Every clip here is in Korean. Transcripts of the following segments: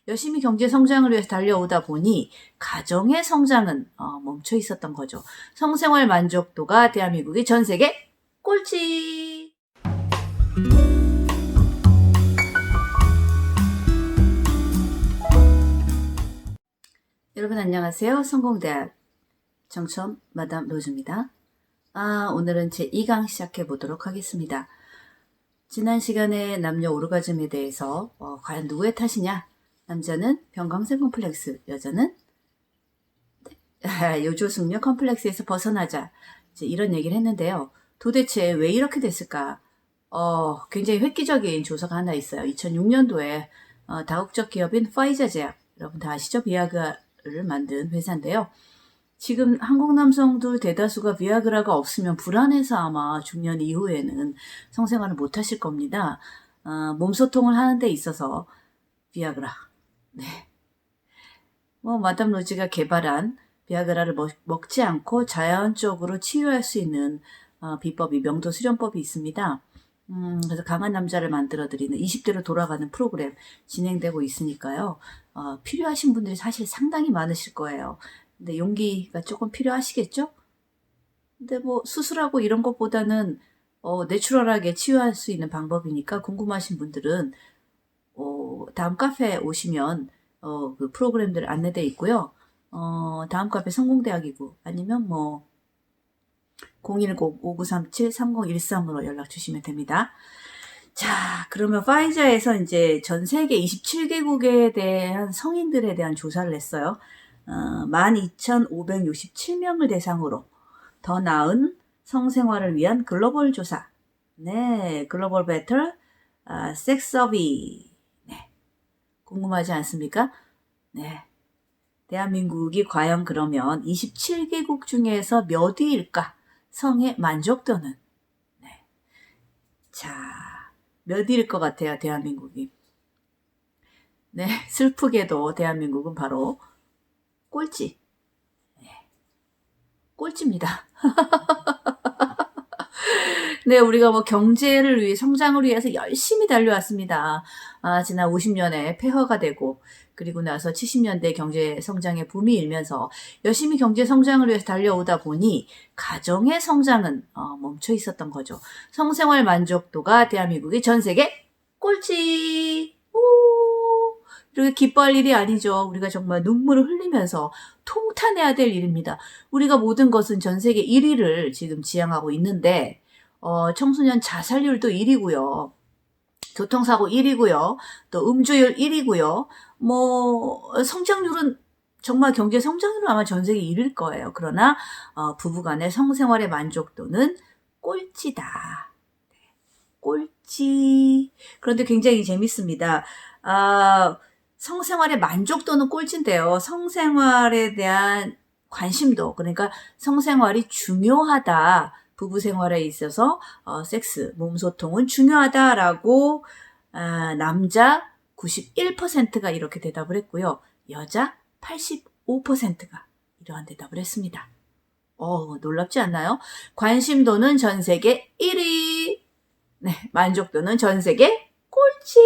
열심히 경제 성장을 위해서 달려오다 보니 가정의 성장은 멈춰 있었던 거죠. 성생활 만족도가 대한민국의 전 세계 꼴찌. 여러분 안녕하세요. 성공대학 정천 마담 로즈입니다. 오늘은 제 2강 시작해 보도록 하겠습니다. 지난 시간에 남녀 오르가즘에 대해서 과연 누구의 탓이냐? 남자는 병강세 컴플렉스, 여자는 요조숙녀 컴플렉스에서 벗어나자, 이제 이런 얘기를 했는데요. 도대체 왜 이렇게 됐을까? 굉장히 획기적인 조사가 하나 있어요. 2006년도에 다국적 기업인 파이자 제약, 여러분 다 아시죠? 비아그라를 만든 회사인데요. 지금 한국 남성들 대다수가 비아그라가 없으면 불안해서 아마 중년 이후에는 성생활을 못 하실 겁니다. 몸소통을 하는 데 있어서 비아그라. 네. 마담 로즈가 개발한 비아그라를 먹지 않고 자연적으로 치유할 수 있는 비법이 명도 수련법이 있습니다. 그래서 강한 남자를 만들어드리는 20대로 돌아가는 프로그램 진행되고 있으니까요. 필요하신 분들이 사실 상당히 많으실 거예요. 근데 용기가 조금 필요하시겠죠? 근데 수술하고 이런 것보다는 내추럴하게 치유할 수 있는 방법이니까 궁금하신 분들은 다음 카페에 오시면 그 프로그램들 안내되어 있고요. 다음 카페 성공대학이고 아니면 010-5937-3013으로 연락 주시면 됩니다. 자, 그러면 파이자에서 이제 전 세계 27개국에 대한 성인들에 대한 조사를 했어요. 12,567명을 대상으로 더 나은 성생활을 위한 글로벌 조사. 네, 글로벌 배틀 섹스 서비. 네. 궁금하지 않습니까? 네. 대한민국이 과연 그러면 27개국 중에서 몇 위일까? 성의 만족도는. 네. 자, 몇 위일 것 같아요, 대한민국이. 네, 슬프게도 대한민국은 바로 꼴찌. 네. 꼴찌입니다. 네, 우리가 경제를 위해, 성장을 위해서 열심히 달려왔습니다. 지난 50년에 폐허가 되고, 그리고 나서 70년대 경제 성장의 붐이 일면서 열심히 경제 성장을 위해서 달려오다 보니 가정의 성장은 멈춰 있었던 거죠. 성생활 만족도가 대한민국의 전 세계 꼴찌. 이렇게 기뻐할 일이 아니죠. 우리가 정말 눈물을 흘리면서 통탄해야 될 일입니다. 우리가 모든 것은 전 세계 1위를 지금 지향하고 있는데 청소년 자살률도 1위고요. 교통사고 1위고요. 또 음주율 1위고요. 성장률은 정말 경제 성장률은 아마 전 세계 1위일 거예요. 그러나 부부간의 성생활의 만족도는 꼴찌다. 꼴찌. 그런데 굉장히 재밌습니다. 성생활의 만족도는 꼴찌인데요. 성생활에 대한 관심도, 그러니까 성생활이 중요하다. 부부 생활에 있어서 섹스, 몸소통은 중요하다라고 남자 91%가 이렇게 대답을 했고요. 여자 85%가 이러한 대답을 했습니다. 놀랍지 않나요? 관심도는 전 세계 1위. 네, 만족도는 전 세계 꼴찌.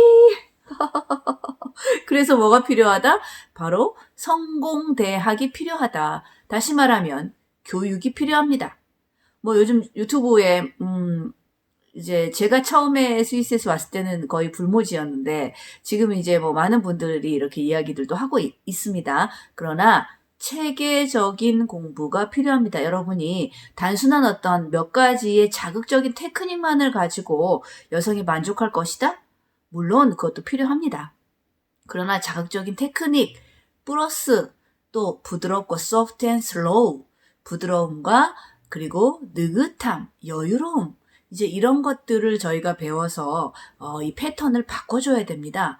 그래서 뭐가 필요하다? 바로 성공대학이 필요하다. 다시 말하면 교육이 필요합니다. 요즘 유튜브에 이제 제가 처음에 스위스에서 왔을 때는 거의 불모지였는데 지금은 이제 많은 분들이 이렇게 이야기들도 하고 있습니다. 그러나 체계적인 공부가 필요합니다. 여러분이 단순한 어떤 몇 가지의 자극적인 테크닉만을 가지고 여성이 만족할 것이다? 물론 그것도 필요합니다. 그러나 자극적인 테크닉 플러스 또 부드럽고 soft and slow, 부드러움과 그리고 느긋함, 여유로움, 이제 이런 것들을 저희가 배워서 이 패턴을 바꿔줘야 됩니다.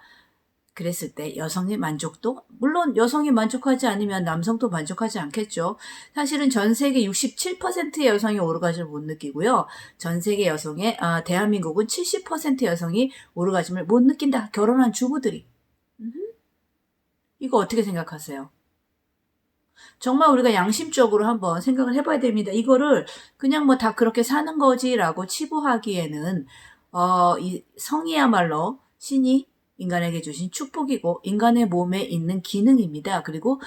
그랬을 때 여성의 만족도, 물론 여성이 만족하지 않으면 남성도 만족하지 않겠죠. 사실은 전 세계 67%의 여성이 오르가즘을 못 느끼고요. 전 세계 여성의 대한민국은 70% 여성이 오르가즘을 못 느낀다. 결혼한 주부들이. 이거 어떻게 생각하세요? 정말 우리가 양심적으로 한번 생각을 해봐야 됩니다. 이거를 그냥 다 그렇게 사는 거지라고 치부하기에는 이 성이야말로 신이 인간에게 주신 축복이고 인간의 몸에 있는 기능입니다. 그리고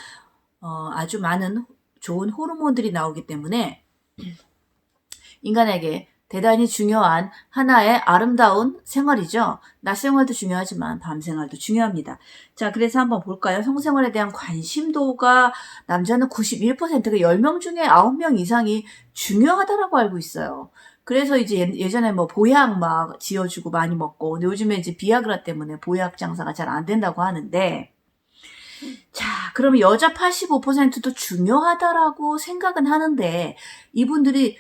아주 많은 좋은 호르몬들이 나오기 때문에 인간에게 대단히 중요한 하나의 아름다운 생활이죠. 낮 생활도 중요하지만 밤 생활도 중요합니다. 자, 그래서 한번 볼까요? 성생활에 대한 관심도가 남자는 91%가 10명 중에 9명 이상이 중요하다라고 알고 있어요. 그래서 이제 예전에 뭐 보약 막 지어주고 많이 먹고, 근데 요즘에 이제 비아그라 때문에 보약 장사가 잘 안 된다고 하는데, 자, 그러면 여자 85%도 중요하다라고 생각은 하는데, 이분들이,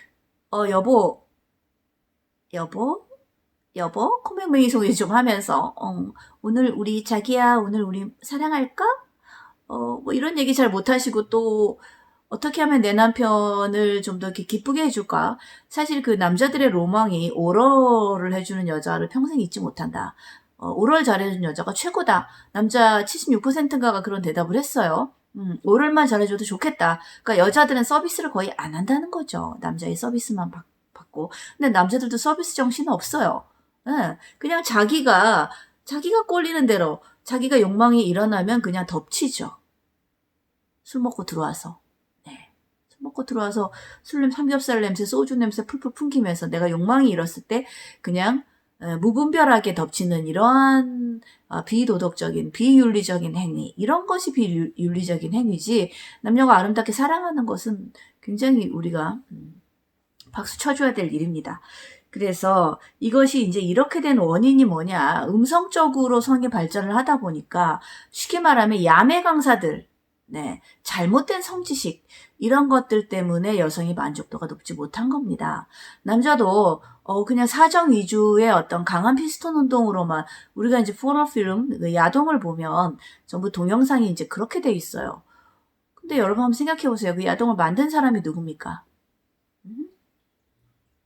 여보, 여보, 여보, 코맹맹이 소리 좀 하면서, 오늘 우리 자기야, 오늘 우리 사랑할까? 뭐 이런 얘기 잘 못하시고 또, 어떻게 하면 내 남편을 좀 더 이렇게 기쁘게 해줄까? 사실 그 남자들의 로망이 오럴을 해주는 여자를 평생 잊지 못한다. 오럴 잘해주는 여자가 최고다. 남자 76%인가가 그런 대답을 했어요. 오럴만 잘해줘도 좋겠다. 그러니까 여자들은 서비스를 거의 안 한다는 거죠. 남자의 서비스만 받고. 근데 남자들도 서비스 정신은 없어요. 예, 그냥 자기가 꼴리는 대로, 자기가 욕망이 일어나면 그냥 덮치죠. 술 먹고 들어와서. 네. 술 먹고 들어와서 삼겹살 냄새, 소주 냄새 풀풀 풍기면서 내가 욕망이 일었을 때 그냥 무분별하게 덮치는 이러한 비도덕적인, 비윤리적인 행위. 이런 것이 비윤리적인 행위지, 남녀가 아름답게 사랑하는 것은 굉장히 우리가 박수 쳐줘야 될 일입니다. 그래서 이것이 이제 이렇게 된 원인이 뭐냐. 음성적으로 성이 발전을 하다 보니까 쉽게 말하면 야매 강사들, 네, 잘못된 성지식, 이런 것들 때문에 여성이 만족도가 높지 못한 겁니다. 남자도 그냥 사정 위주의 어떤 강한 피스톤 운동으로만, 우리가 이제 포너필름, 야동을 보면 전부 동영상이 이제 그렇게 돼 있어요. 근데 여러분 한번 생각해 보세요. 그 야동을 만든 사람이 누굽니까?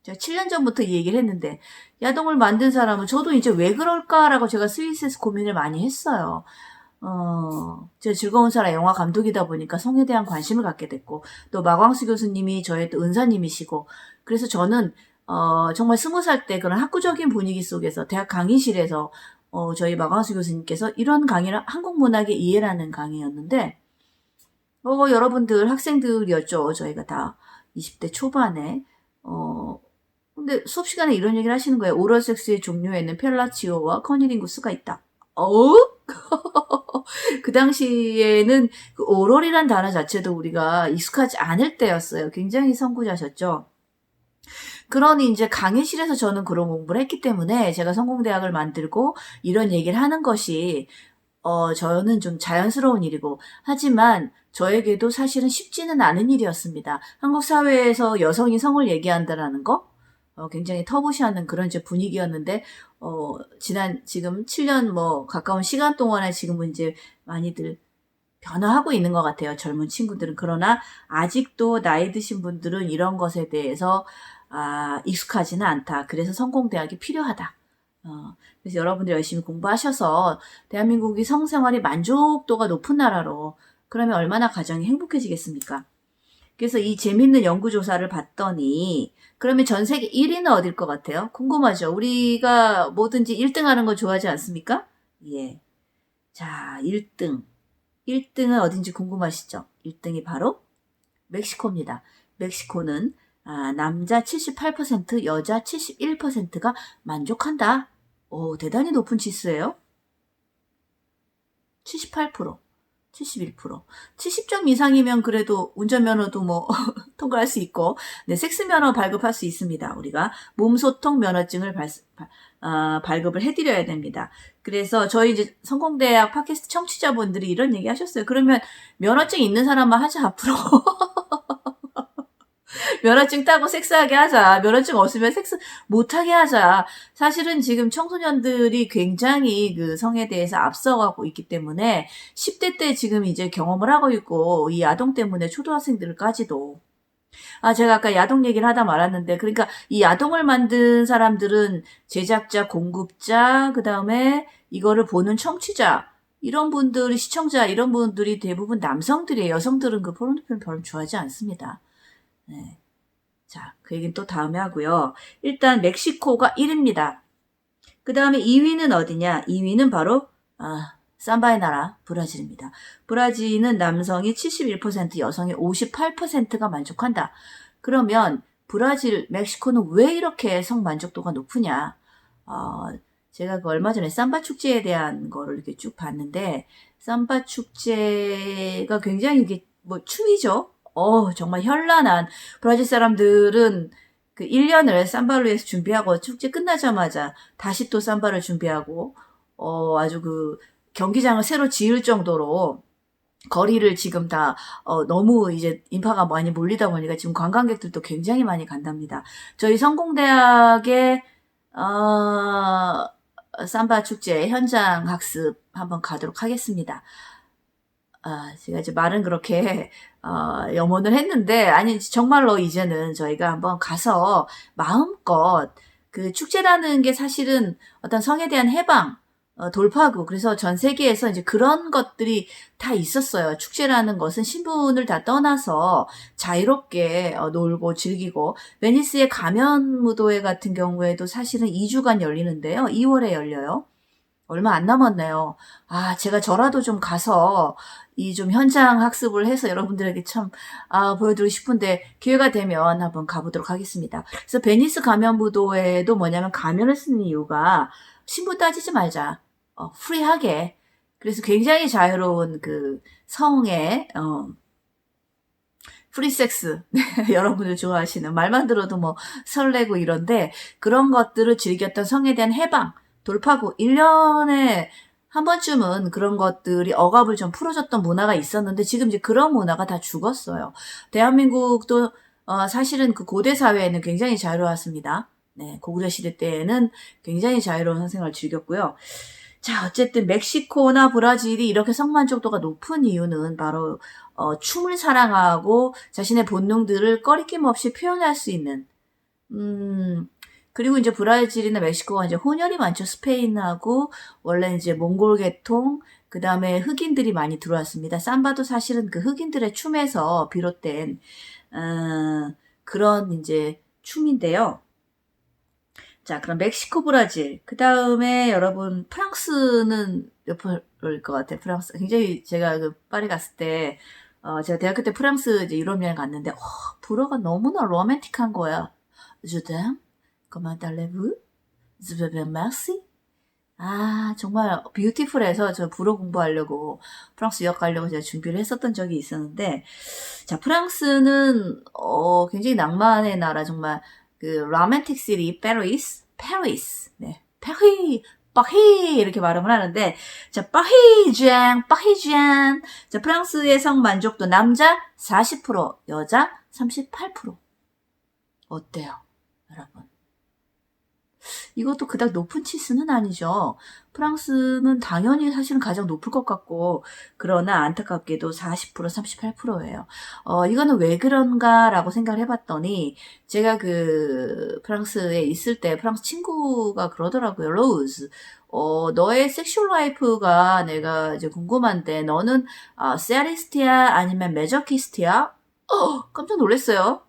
제가 7년 전부터 이 얘기를 했는데, 야동을 만든 사람은 저도 이제 왜 그럴까라고 제가 스위스에서 고민을 많이 했어요. 제가 즐거운 사람 영화 감독이다 보니까 성에 대한 관심을 갖게 됐고, 또 마광수 교수님이 저의 또 은사님이시고, 그래서 저는, 정말 20살 때 그런 학구적인 분위기 속에서 대학 강의실에서, 저희 마광수 교수님께서 이런 강의를 한국 문학의 이해라는 강의였는데, 여러분들 학생들이었죠. 저희가 다 20대 초반에. 근데 수업 시간에 이런 얘기를 하시는 거예요. 오럴 섹스의 종류에는 펠라치오와 커니링구스가 있다. 그 당시에는 그 오럴이란 단어 자체도 우리가 익숙하지 않을 때였어요. 굉장히 선구자셨죠. 그러니 이제 강의실에서 저는 그런 공부를 했기 때문에 제가 성공대학을 만들고 이런 얘기를 하는 것이 저는 좀 자연스러운 일이고, 하지만 저에게도 사실은 쉽지는 않은 일이었습니다. 한국 사회에서 여성이 성을 얘기한다라는 거, 굉장히 터부시하는 그런 이제 분위기였는데, 지금 7년 뭐 가까운 시간 동안에 지금은 이제 많이들 변화하고 있는 것 같아요. 젊은 친구들은. 그러나 아직도 나이 드신 분들은 이런 것에 대해서 익숙하지는 않다. 그래서 성공대학이 필요하다. 그래서 여러분들 열심히 공부하셔서 대한민국이 성생활이 만족도가 높은 나라로, 그러면 얼마나 가정이 행복해지겠습니까? 그래서 이 재밌는 연구조사를 봤더니, 그러면 전 세계 1위는 어딜 것 같아요? 궁금하죠? 우리가 뭐든지 1등 하는 거 좋아하지 않습니까? 예. 자, 1등. 1등은 어딘지 궁금하시죠? 1등이 바로 멕시코입니다. 멕시코는 남자 78%, 여자 71%가 만족한다. 대단히 높은 지수예요. 78%, 71%. 70점 이상이면 그래도 운전면허도 뭐 통과할 수 있고, 네, 섹스면허 발급할 수 있습니다. 우리가 몸소통 면허증을 발급을 해드려야 됩니다. 그래서 저희 이제 성공대학 팟캐스트 청취자분들이 이런 얘기 하셨어요. 그러면 면허증 있는 사람만 하자, 앞으로. 면허증 따고 섹스하게 하자. 면허증 없으면 섹스 못하게 하자. 사실은 지금 청소년들이 굉장히 그 성에 대해서 앞서가고 있기 때문에 10대 때 지금 이제 경험을 하고 있고, 이 아동 때문에 초등학생들까지도. 제가 아까 야동 얘기를 하다 말았는데, 그러니까 이 야동을 만든 사람들은 제작자, 공급자, 그 다음에 이거를 보는 청취자, 이런 분들이, 시청자, 이런 분들이 대부분 남성들이에요. 여성들은 그 포르노필름 별로 좋아하지 않습니다. 네. 자, 그 얘기는 또 다음에 하고요. 일단 멕시코가 1위입니다. 그 다음에 2위는 어디냐? 2위는 바로 삼바의 나라 브라질입니다. 브라질은 남성이 71%, 여성이 58%가 만족한다. 그러면 브라질, 멕시코는 왜 이렇게 성만족도가 높으냐? 제가 그 얼마 전에 삼바 축제에 대한 거를 이렇게 쭉 봤는데, 삼바 축제가 굉장히 이게 뭐 춤이죠? 정말 현란한, 브라질 사람들은 그 1년을 삼바를 위해서 준비하고 축제 끝나자마자 다시 또 삼바를 준비하고, 아주 그 경기장을 새로 지을 정도로 거리를 지금 다 너무 이제 인파가 많이 몰리다 보니까 지금 관광객들도 굉장히 많이 간답니다. 저희 성공대학의 삼바 축제 현장 학습 한번 가도록 하겠습니다. 제가 이제 말은 그렇게 염원을 했는데, 아니 정말로 이제는 저희가 한번 가서 마음껏, 그 축제라는 게 사실은 어떤 성에 대한 해방, 돌파구, 그래서 전 세계에서 이제 그런 것들이 다 있었어요. 축제라는 것은 신분을 다 떠나서 자유롭게 놀고 즐기고, 베니스의 가면무도회 같은 경우에도 사실은 2주간 열리는데요. 2월에 열려요. 얼마 안 남았네요. 제가 저라도 좀 가서 이 좀 현장 학습을 해서 여러분들에게 참 보여드리고 싶은데, 기회가 되면 한번 가보도록 하겠습니다. 그래서 베니스 가면무도회도 뭐냐면, 가면을 쓰는 이유가 신분 따지지 말자. 프리하게. 그래서 굉장히 자유로운 그 성의 프리섹스. 여러분들 좋아하시는, 말만 들어도 뭐 설레고 이런데, 그런 것들을 즐겼던 성에 대한 해방, 돌파구, 1년에 한 번쯤은 그런 것들이 억압을 좀 풀어줬던 문화가 있었는데, 지금 이제 그런 문화가 다 죽었어요. 대한민국도 사실은 그 고대 사회에는 굉장히 자유로웠습니다. 네, 고구려 시대 때에는 굉장히 자유로운 성생활을 즐겼고요. 자, 어쨌든 멕시코나 브라질이 이렇게 성만족도가 높은 이유는 바로 춤을 사랑하고 자신의 본능들을 꺼리낌 없이 표현할 수 있는, 그리고 이제 브라질이나 멕시코가 이제 혼혈이 많죠. 스페인하고 원래 이제 몽골 계통, 그 다음에 흑인들이 많이 들어왔습니다. 삼바도 사실은 그 흑인들의 춤에서 비롯된 그런 이제 춤인데요. 자, 그럼 멕시코, 브라질. 그 다음에 여러분, 프랑스는 몇 프로일 것 같아요? 프랑스. 굉장히 제가 그 파리 갔을 때, 제가 대학교 때 프랑스 이제 유럽 여행 갔는데, 불어가 너무나 로맨틱한 거야. Je t'aime, comment allez-vous? Je vais bien, merci. 정말 뷰티풀해서 저 불어 공부하려고 프랑스 유학 가려고 제가 준비를 했었던 적이 있었는데, 자, 프랑스는 굉장히 낭만의 나라, 정말 그 로맨틱 시티 페리스, 네, 파리 이렇게 발음을 하는데, 자, 파리장. 자, 프랑스의 성만족도 남자 40%, 여자 38%. 어때요, 여러분? 이것도 그닥 높은 치수는 아니죠. 프랑스는 당연히 사실은 가장 높을 것 같고, 그러나 안타깝게도 40%, 38%예요. 이거는 왜 그런가라고 생각을 해봤더니, 제가 그 프랑스에 있을 때 프랑스 친구가 그러더라고요. 로즈, 너의 섹슈얼 라이프가 내가 이제 궁금한데, 너는 세리스트야 아니면 메저키스트야? 깜짝 놀랐어요.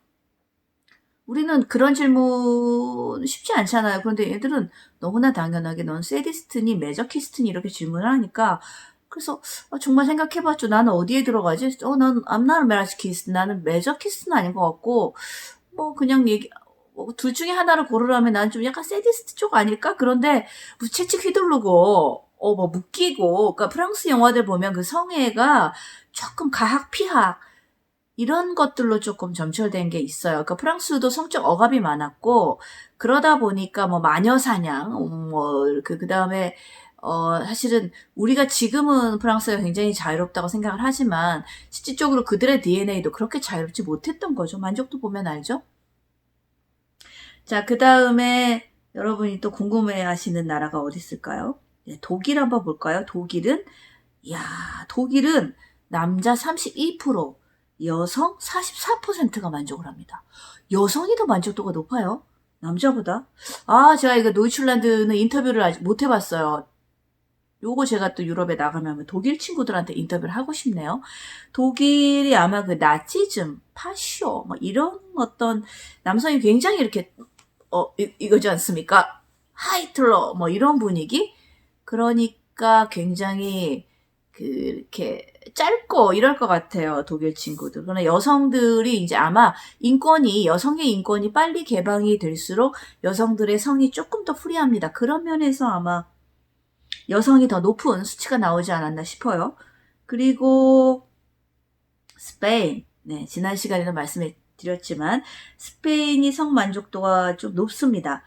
우리는 그런 질문 쉽지 않잖아요. 그런데 얘들은 너무나 당연하게 넌 세디스트니 메저키스트니 이렇게 질문을 하니까, 그래서 정말 생각해봤죠. 나는 어디에 들어가지? 난 I'm not a masochist. 나는 메저키스트는 아닌 것 같고, 뭐 그냥 둘 중에 하나를 고르라면 난 좀 약간 세디스트 쪽 아닐까? 그런데 무슨 채찍 휘두르고 뭐 묶이고, 그러니까 프랑스 영화들 보면 그 성애가 조금 가학 피학 이런 것들로 조금 점철된 게 있어요. 그러니까 프랑스도 성적 억압이 많았고, 그러다 보니까 뭐 마녀 사냥, 그다음에 사실은 우리가 지금은 프랑스가 굉장히 자유롭다고 생각을 하지만 실질적으로 그들의 DNA도 그렇게 자유롭지 못했던 거죠. 만족도 보면 알죠? 자, 그다음에 여러분이 또 궁금해 하시는 나라가 어디 있을까요? 네, 독일 한번 볼까요? 독일은 남자 32%, 여성 44%가 만족을 합니다. 여성이 더 만족도가 높아요. 남자보다. 제가 이거 노이출란드는 인터뷰를 아직 못 해봤어요. 요거 제가 또 유럽에 나가면 독일 친구들한테 인터뷰를 하고 싶네요. 독일이 아마 그 나치즘, 파쇼, 뭐 이런 어떤 남성이 굉장히 이렇게, 이거지 않습니까? 하이틀러, 뭐 이런 분위기? 그러니까 머리가 굉장히 이렇게 짧고 이럴 것 같아요. 독일 친구들. 그러나 여성들이 이제 아마 여성의 인권이 빨리 개방이 될수록 여성들의 성이 조금 더 프리합니다. 그런 면에서 아마 여성이 더 높은 수치가 나오지 않았나 싶어요. 그리고 스페인. 네, 지난 시간에도 말씀드렸지만 스페인이 성만족도가 좀 높습니다.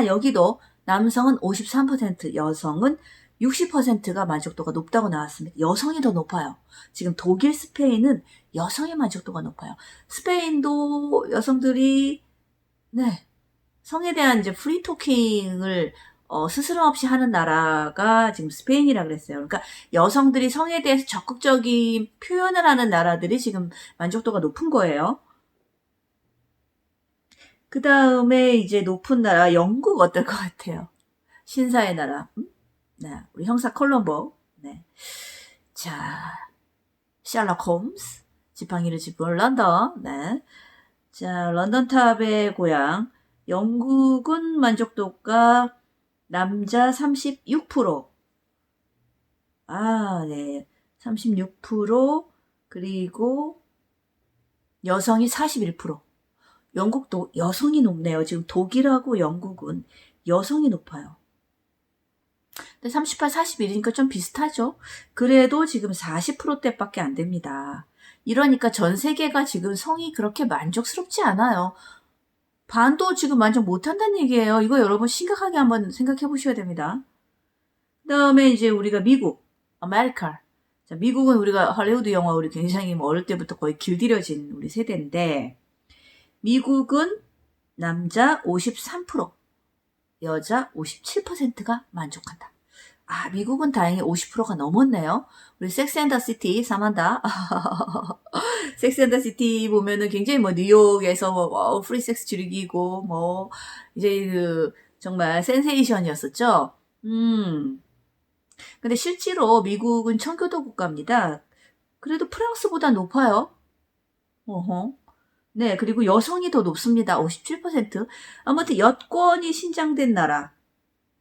여기도 남성은 53%, 여성은 60%가 만족도가 높다고 나왔습니다. 여성이 더 높아요. 지금 독일, 스페인은 여성의 만족도가 높아요. 스페인도 여성들이 성에 대한 이제 프리 토킹을 스스럼 없이 하는 나라가 지금 스페인이라 그랬어요. 그러니까 여성들이 성에 대해서 적극적인 표현을 하는 나라들이 지금 만족도가 높은 거예요. 그 다음에 이제 높은 나라, 영국 어떨 것 같아요? 신사의 나라. 네, 우리 형사 콜럼보. 네. 자, 셜록 홈스. 지팡이를 짚은 런던. 네. 자, 런던 탑의 고향. 영국은 만족도가 남자 36%. 네. 36%. 그리고 여성이 41%. 영국도 여성이 높네요. 지금 독일하고 영국은 여성이 높아요. 근데 38, 41이니까 좀 비슷하죠. 그래도 지금 40%대밖에 안 됩니다. 이러니까 전 세계가 지금 성이 그렇게 만족스럽지 않아요. 반도 지금 만족 못한다는 얘기예요. 이거 여러분 심각하게 한번 생각해 보셔야 됩니다. 그 다음에 이제 우리가 미국, 아메리카. 자, 미국은 우리가 할리우드 영화 우리 굉장히 어릴 때부터 거의 길들여진 우리 세대인데, 미국은 남자 53%, 여자 57%가 만족한다. 미국은 다행히 50%가 넘었네요. 우리 섹스 앤 더 시티, 사만다. 섹스 앤 더 시티 보면은 굉장히 뉴욕에서 프리 섹스 즐기고, 이제 정말 센세이션이었었죠. 근데 실제로 미국은 청교도 국가입니다. 그래도 프랑스보다 높아요. 네, 그리고 여성이 더 높습니다. 57%. 아무튼 여권이 신장된 나라.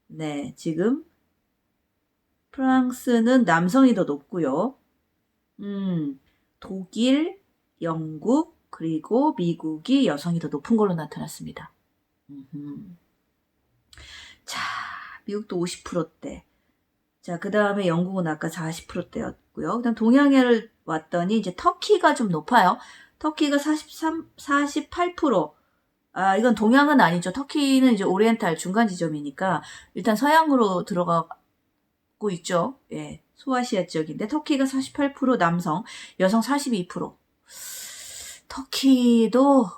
네, 지금 프랑스는 남성이 더 높고요. 독일, 영국, 그리고 미국이 여성이 더 높은 걸로 나타났습니다. 자, 미국도 50%대. 자, 그 다음에 영국은 아까 40%대였고요. 그 다음 동양을 왔더니 이제 터키가 좀 높아요. 터키가 48%. 이건 동양은 아니죠. 터키는 이제 오리엔탈 중간 지점이니까 일단 서양으로 들어가고 있죠. 예. 소아시아 지역인데 터키가 48% 남성, 여성 42%. 터키도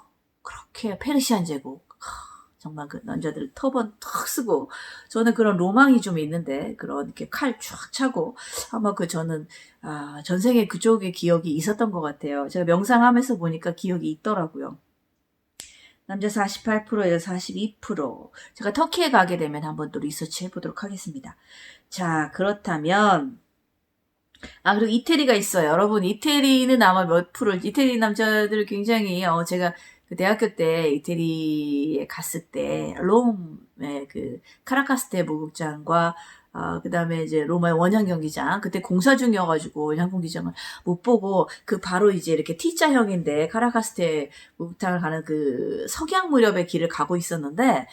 그렇게 페르시안 제국. 정말 그 남자들 터번 턱 쓰고 저는 그런 로망이 좀 있는데 그런 이렇게 칼 쫙 차고 아마 저는 전생에 그쪽에 기억이 있었던 것 같아요. 제가 명상하면서 보니까 기억이 있더라고요. 남자 48%, 여자 42%. 제가 터키에 가게 되면 한번 또 리서치 해보도록 하겠습니다. 자, 그렇다면 그리고 이태리가 있어요. 여러분, 이태리는 아마 몇 프로, 이태리 남자들 굉장히 제가 그 대학교 때 이태리에 갔을 때 롬의 카라카스테 목욕장과 그 다음에 이제 로마의 원형 경기장 그때 공사 중이어가지고 원형 경기장을 못 보고 바로 이제 이렇게 T자형인데 카라카스테 목욕탕을 가는 석양 무렵의 길을 가고 있었는데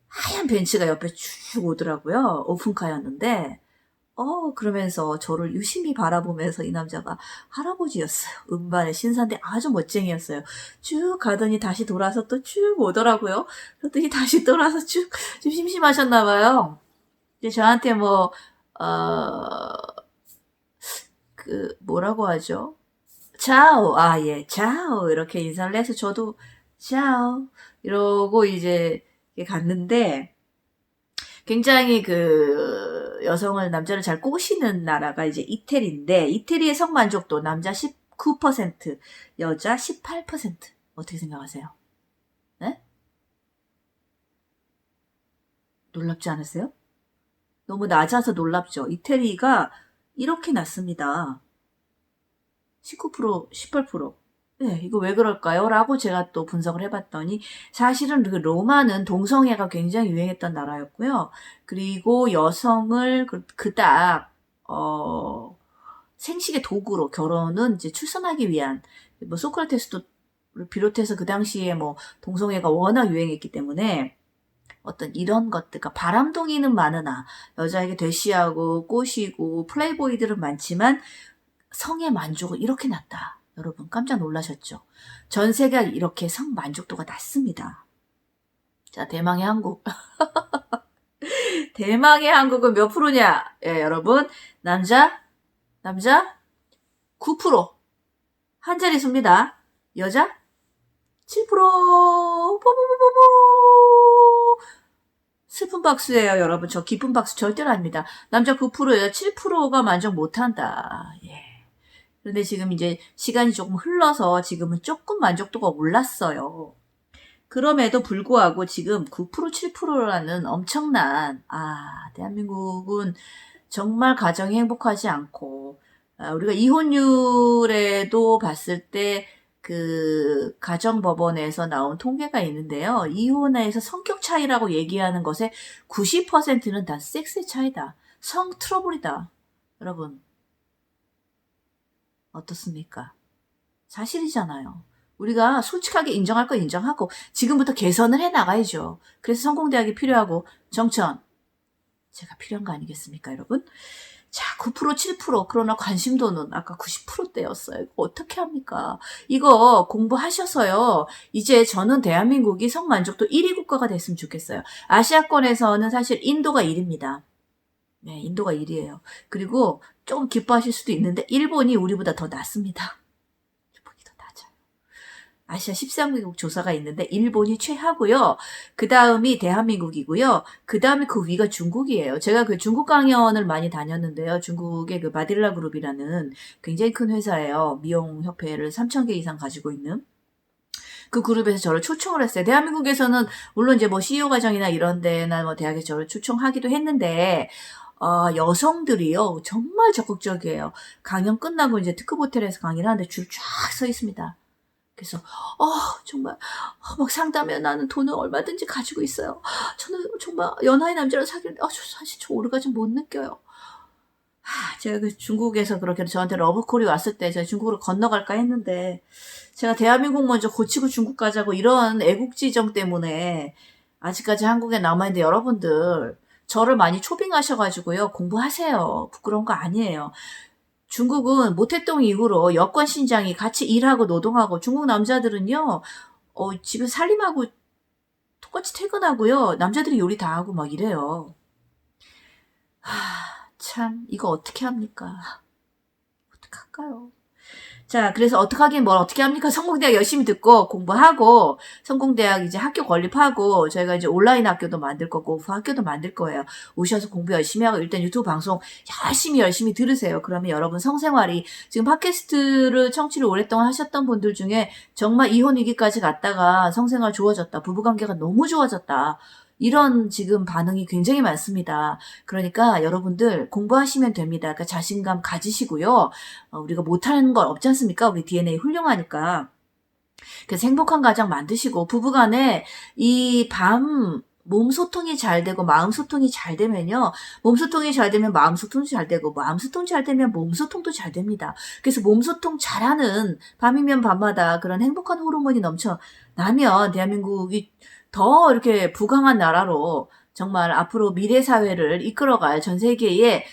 하얀 벤츠가 옆에 쭉 오더라고요. 오픈카였는데 그러면서 저를 유심히 바라보면서 이 남자가 할아버지였어요. 음반의 신사인데 아주 멋쟁이였어요. 쭉 가더니 다시 돌아서 또 쭉 오더라고요. 그랬더니 다시 돌아서 쭉, 좀 심심하셨나봐요. 이제 저한테 뭐라고 하죠? 차오, 예, 차오. 이렇게 인사를 해서 저도 차오. 이러고 이제 갔는데, 굉장히 남자를 잘 꼬시는 나라가 이제 이태리인데, 이태리의 성만족도 남자 19%, 여자 18%. 어떻게 생각하세요? 네? 놀랍지 않으세요? 너무 낮아서 놀랍죠? 이태리가 이렇게 낮습니다. 19%, 18%. 네, 이거 왜 그럴까요? 라고 제가 또 분석을 해봤더니 사실은 그 로마는 동성애가 굉장히 유행했던 나라였고요. 그리고 여성을 그닥 생식의 도구로 결혼은 이제 출산하기 위한 뭐 소크라테스도 비롯해서 그 당시에 뭐 동성애가 워낙 유행했기 때문에 어떤 이런 것들, 그러니까 바람둥이는 많으나 여자에게 대시하고 꼬시고 플레이보이들은 많지만 성의 만족은 이렇게 낮다. 여러분 깜짝 놀라셨죠? 전 세계가 이렇게 성 만족도가 낮습니다. 자, 대망의 한국. 대망의 한국은 몇 프로냐? 예, 여러분. 남자 9%. 한 자릿수입니다. 여자 7%. 뽀뽀뽀뽀뽀. 슬픈 박수예요, 여러분. 저 기쁜 박수 절대로 아닙니다. 남자 9%, 여자 7%가 만족 못한다. 예. 그런데 지금 이제 시간이 조금 흘러서 지금은 조금 만족도가 올랐어요. 그럼에도 불구하고 지금 9%, 7%라는 엄청난, 대한민국은 정말 가정이 행복하지 않고, 우리가 이혼율에도 봤을 때 그 가정법원에서 나온 통계가 있는데요. 이혼에서 성격 차이라고 얘기하는 것의 90%는 다 섹스의 차이다. 성 트러블이다. 여러분, 어떻습니까? 사실이잖아요. 우리가 솔직하게 인정할 건 인정하고 지금부터 개선을 해 나가야죠. 그래서 성공대학이 필요하고 정천 제가 필요한 거 아니겠습니까, 여러분? 자, 9% 7% 그러나 관심도는 아까 90%대였어요. 이거 어떻게 합니까? 이거 공부하셔서요. 이제 저는 대한민국이 성만족도 1위 국가가 됐으면 좋겠어요. 아시아권에서는 사실 인도가 1위입니다. 네, 인도가 1위예요. 그리고 조금 기뻐하실 수도 있는데 일본이 우리보다 더 낫습니다. 일본이 더 낮아요. 아시아 13개국 조사가 있는데 일본이 최하고요. 그 다음이 대한민국이고요. 그 다음에 그 위가 중국이에요. 제가 그 중국 강연을 많이 다녔는데요. 중국의 그 마딜라 그룹이라는 굉장히 큰 회사예요. 미용협회를 3,000개 이상 가지고 있는. 그 그룹에서 저를 초청을 했어요. 대한민국에서는 물론 이제 뭐 CEO 과정이나 이런 데나 뭐 대학에 저를 초청하기도 했는데 여성들이요. 정말 적극적이에요. 강연 끝나고 이제 특급 호텔에서 강의를 하는데 줄 쫙 서 있습니다. 그래서 정말 막 상담해 나는 돈을 얼마든지 가지고 있어요. 저는 정말 연하의 남자를 사귀는데 사실 저 오르가즘 못 느껴요. 제가 그 중국에서 그렇게 저한테 러브콜이 왔을 때 제가 중국으로 건너갈까 했는데 제가 대한민국 먼저 고치고 중국 가자고 이런 애국지정 때문에 아직까지 한국에 남아있는데 여러분들 저를 많이 초빙하셔가지고요. 공부하세요. 부끄러운 거 아니에요. 중국은 모태동 이후로 여권 신장이 같이 일하고 노동하고 중국 남자들은요. 집에 살림하고 똑같이 퇴근하고요. 남자들이 요리 다 하고 막 이래요. 참 이거 어떻게 합니까? 어떡할까요? 자, 그래서 뭘 어떻게 합니까? 성공대학 열심히 듣고 공부하고 성공대학 이제 학교 건립하고 저희가 이제 온라인 학교도 만들 거고 오프 학교도 만들 거예요. 오셔서 공부 열심히 하고 일단 유튜브 방송 열심히 들으세요. 그러면 여러분 성생활이 지금 팟캐스트를 청취를 오랫동안 하셨던 분들 중에 정말 이혼 위기까지 갔다가 성생활 좋아졌다. 부부관계가 너무 좋아졌다. 이런 지금 반응이 굉장히 많습니다. 그러니까 여러분들 공부하시면 됩니다. 그러니까 자신감 가지시고요. 우리가 못하는 건 없지 않습니까? 우리 DNA 훌륭하니까. 그래서 행복한 가정 만드시고 부부간에 몸 소통이 잘 되고 마음 소통이 잘 되면요. 몸 소통이 잘 되면 마음 소통도 잘 되고 마음 소통 잘 되면 몸 소통도 잘 됩니다. 그래서 몸 소통 잘하는 밤이면 밤마다 그런 행복한 호르몬이 넘쳐나면 대한민국이 더 이렇게 부강한 나라로 정말 앞으로 미래 사회를 이끌어갈 전 세계의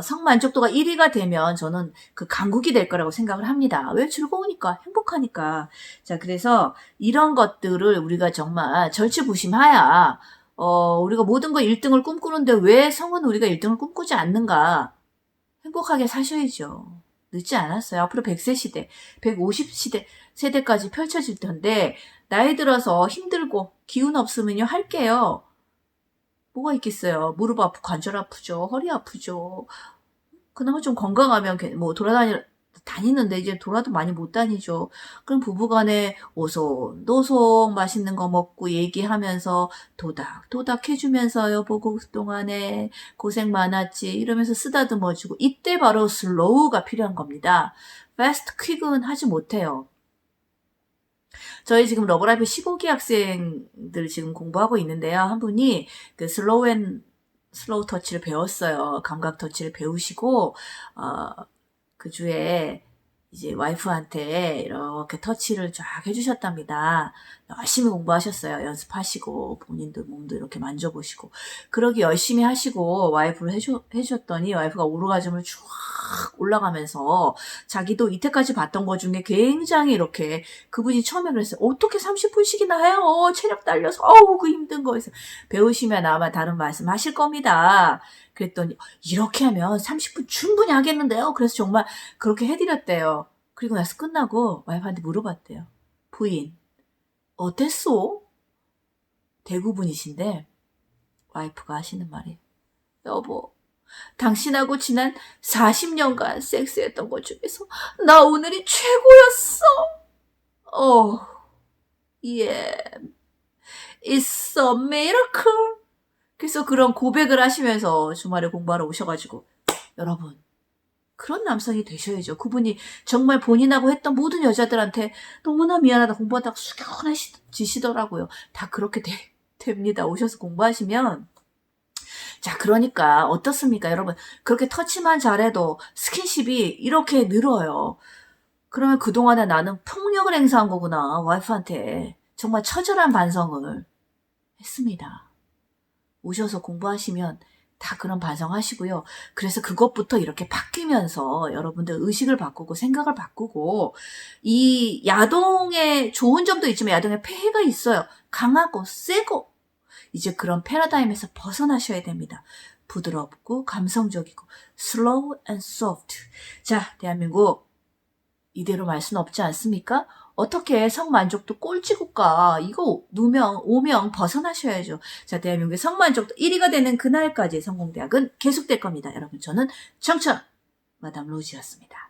성만족도가 1위가 되면 저는 그 강국이 될 거라고 생각을 합니다. 왜? 즐거우니까, 행복하니까. 자, 그래서 이런 것들을 우리가 정말 절치부심하야 우리가 모든 거 1등을 꿈꾸는데 왜 성은 우리가 1등을 꿈꾸지 않는가? 행복하게 사셔야죠. 늦지 않았어요. 앞으로 100세 시대, 150시대 세대까지 펼쳐질 텐데 나이 들어서 힘들고 기운 없으면요 할게요. 뭐가 있겠어요. 무릎 아프고 관절 아프죠. 허리 아프죠. 그나마 좀 건강하면 뭐 다니는데 이제 돌아도 많이 못 다니죠. 그럼 부부간에 오손도손 맛있는 거 먹고 얘기하면서 도닥도닥 해주면서 여보 그동안에 고생 많았지 이러면서 쓰다듬어주고 이때 바로 슬로우가 필요한 겁니다. 패스트 퀵은 하지 못해요. 저희 지금 러브라이브 15기 학생들 지금 공부하고 있는데요. 한 분이 그 슬로우 터치를 배웠어요. 감각 터치를 배우시고, 그 주에 이제 와이프한테 이렇게 터치를 쫙 해주셨답니다. 열심히 공부하셨어요. 연습하시고, 본인도 몸도 이렇게 만져보시고. 그러기 열심히 하시고, 와이프를 해주셨더니, 와이프가 오르가즘을 쫙 올라가면서, 자기도 이때까지 봤던 것 중에 굉장히 이렇게, 그분이 처음에 그랬어요. 어떻게 30분씩이나 해요? 체력 딸려서, 어우, 그 힘든 거에서. 배우시면 아마 다른 말씀 하실 겁니다. 그랬더니, 이렇게 하면 30분 충분히 하겠는데요? 그래서 정말 그렇게 해드렸대요. 그리고 나서 끝나고 와이프한테 물어봤대요. 부인, 어땠어? 대구분이신데 와이프가 하시는 말이, 여보, 당신하고 지난 40년간 섹스했던 것 중에서 나 오늘이 최고였어. 어, 예, it's a miracle. 그래서 그런 고백을 하시면서 주말에 공부하러 오셔가지고, 여러분, 그런 남성이 되셔야죠. 그분이 정말 본인하고 했던 모든 여자들한테 너무나 미안하다 공부하다가 숙연해지시더라고요. 다 그렇게 됩니다. 오셔서 공부하시면. 자, 그러니까 어떻습니까, 여러분? 그렇게 터치만 잘해도 스킨십이 이렇게 늘어요. 그러면 그동안에 나는 폭력을 행사한 거구나. 와이프한테 정말 처절한 반성을 했습니다. 오셔서 공부하시면 다 그런 반성하시고요. 그래서 그것부터 이렇게 바뀌면서 여러분들 의식을 바꾸고 생각을 바꾸고, 이 야동의 좋은 점도 있지만 야동의 폐해가 있어요. 강하고 세고. 이제 그런 패러다임에서 벗어나셔야 됩니다. 부드럽고 감성적이고 slow and soft. 자, 대한민국 이대로 말 수는 없지 않습니까? 어떻게 성만족도 꼴찌국가, 이거 누명, 오명 벗어나셔야죠. 자, 대한민국의 성만족도 1위가 되는 그날까지 성공대학은 계속될 겁니다. 여러분, 저는 청청 마담 로지였습니다.